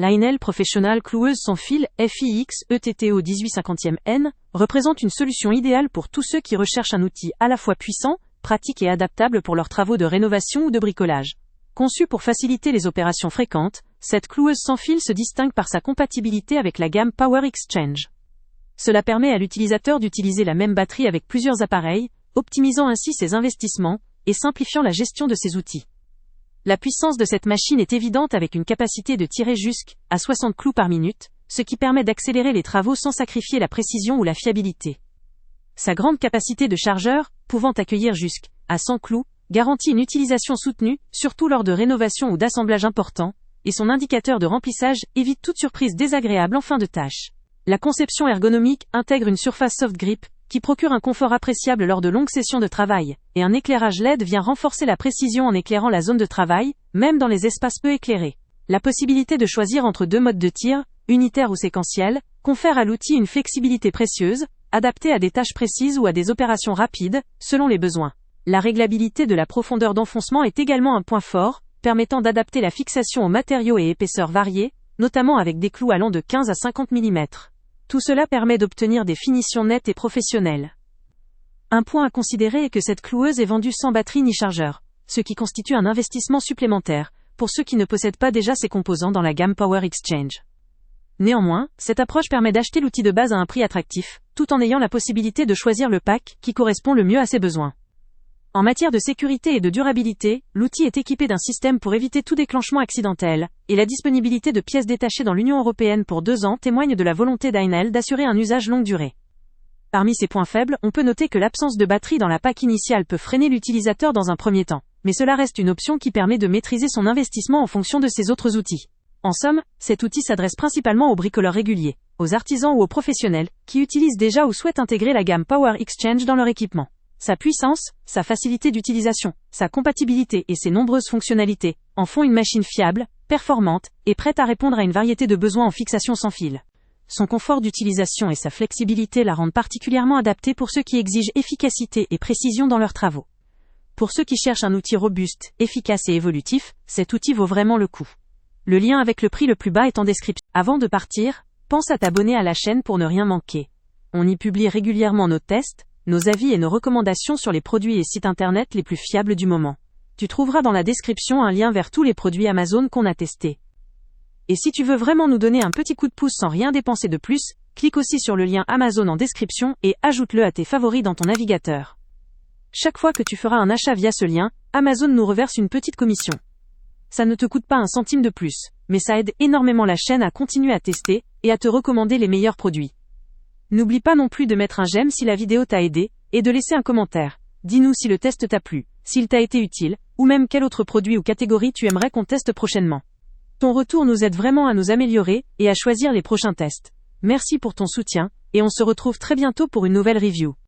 Lionel Professional Cloueuse sans fil FIX ETTO 1850N représente une solution idéale pour tous ceux qui recherchent un outil à la fois puissant, pratique et adaptable pour leurs travaux de rénovation ou de bricolage. Conçue pour faciliter les opérations fréquentes, cette cloueuse sans fil se distingue par sa compatibilité avec la gamme Power Exchange. Cela permet à l'utilisateur d'utiliser la même batterie avec plusieurs appareils, optimisant ainsi ses investissements et simplifiant la gestion de ses outils. La puissance de cette machine est évidente avec une capacité de tirer jusqu'à 60 clous par minute, ce qui permet d'accélérer les travaux sans sacrifier la précision ou la fiabilité. Sa grande capacité de chargeur, pouvant accueillir jusqu'à 100 clous, garantit une utilisation soutenue, surtout lors de rénovations ou d'assemblages importants, et son indicateur de remplissage évite toute surprise désagréable en fin de tâche. La conception ergonomique intègre une surface soft grip, qui procure un confort appréciable lors de longues sessions de travail, et un éclairage LED vient renforcer la précision en éclairant la zone de travail, même dans les espaces peu éclairés. La possibilité de choisir entre deux modes de tir, unitaire ou séquentiel, confère à l'outil une flexibilité précieuse, adaptée à des tâches précises ou à des opérations rapides, selon les besoins. La réglabilité de la profondeur d'enfoncement est également un point fort, permettant d'adapter la fixation aux matériaux et épaisseurs variés, notamment avec des clous allant de 15 à 50 mm. Tout cela permet d'obtenir des finitions nettes et professionnelles. Un point à considérer est que cette cloueuse est vendue sans batterie ni chargeur, ce qui constitue un investissement supplémentaire, pour ceux qui ne possèdent pas déjà ces composants dans la gamme Power Exchange. Néanmoins, cette approche permet d'acheter l'outil de base à un prix attractif, tout en ayant la possibilité de choisir le pack qui correspond le mieux à ses besoins. En matière de sécurité et de durabilité, l'outil est équipé d'un système pour éviter tout déclenchement accidentel, et la disponibilité de pièces détachées dans l'Union européenne pour 2 ans témoigne de la volonté d'Lionel d'assurer un usage longue durée. Parmi ses points faibles, on peut noter que l'absence de batterie dans la pack initiale peut freiner l'utilisateur dans un premier temps, mais cela reste une option qui permet de maîtriser son investissement en fonction de ses autres outils. En somme, cet outil s'adresse principalement aux bricoleurs réguliers, aux artisans ou aux professionnels, qui utilisent déjà ou souhaitent intégrer la gamme Power Exchange dans leur équipement. Sa puissance, sa facilité d'utilisation, sa compatibilité et ses nombreuses fonctionnalités en font une machine fiable, performante et prête à répondre à une variété de besoins en fixation sans fil. Son confort d'utilisation et sa flexibilité la rendent particulièrement adaptée pour ceux qui exigent efficacité et précision dans leurs travaux. Pour ceux qui cherchent un outil robuste, efficace et évolutif, cet outil vaut vraiment le coup. Le lien avec le prix le plus bas est en description. Avant de partir, pense à t'abonner à la chaîne pour ne rien manquer. On y publie régulièrement nos tests, nos avis et nos recommandations sur les produits et sites internet les plus fiables du moment. Tu trouveras dans la description un lien vers tous les produits Amazon qu'on a testés. Et si tu veux vraiment nous donner un petit coup de pouce sans rien dépenser de plus, clique aussi sur le lien Amazon en description et ajoute-le à tes favoris dans ton navigateur. Chaque fois que tu feras un achat via ce lien, Amazon nous reverse une petite commission. Ça ne te coûte pas un centime de plus, mais ça aide énormément la chaîne à continuer à tester et à te recommander les meilleurs produits. N'oublie pas non plus de mettre un j'aime si la vidéo t'a aidé, et de laisser un commentaire. Dis-nous si le test t'a plu, s'il t'a été utile, ou même quel autre produit ou catégorie tu aimerais qu'on teste prochainement. Ton retour nous aide vraiment à nous améliorer, et à choisir les prochains tests. Merci pour ton soutien, et on se retrouve très bientôt pour une nouvelle review.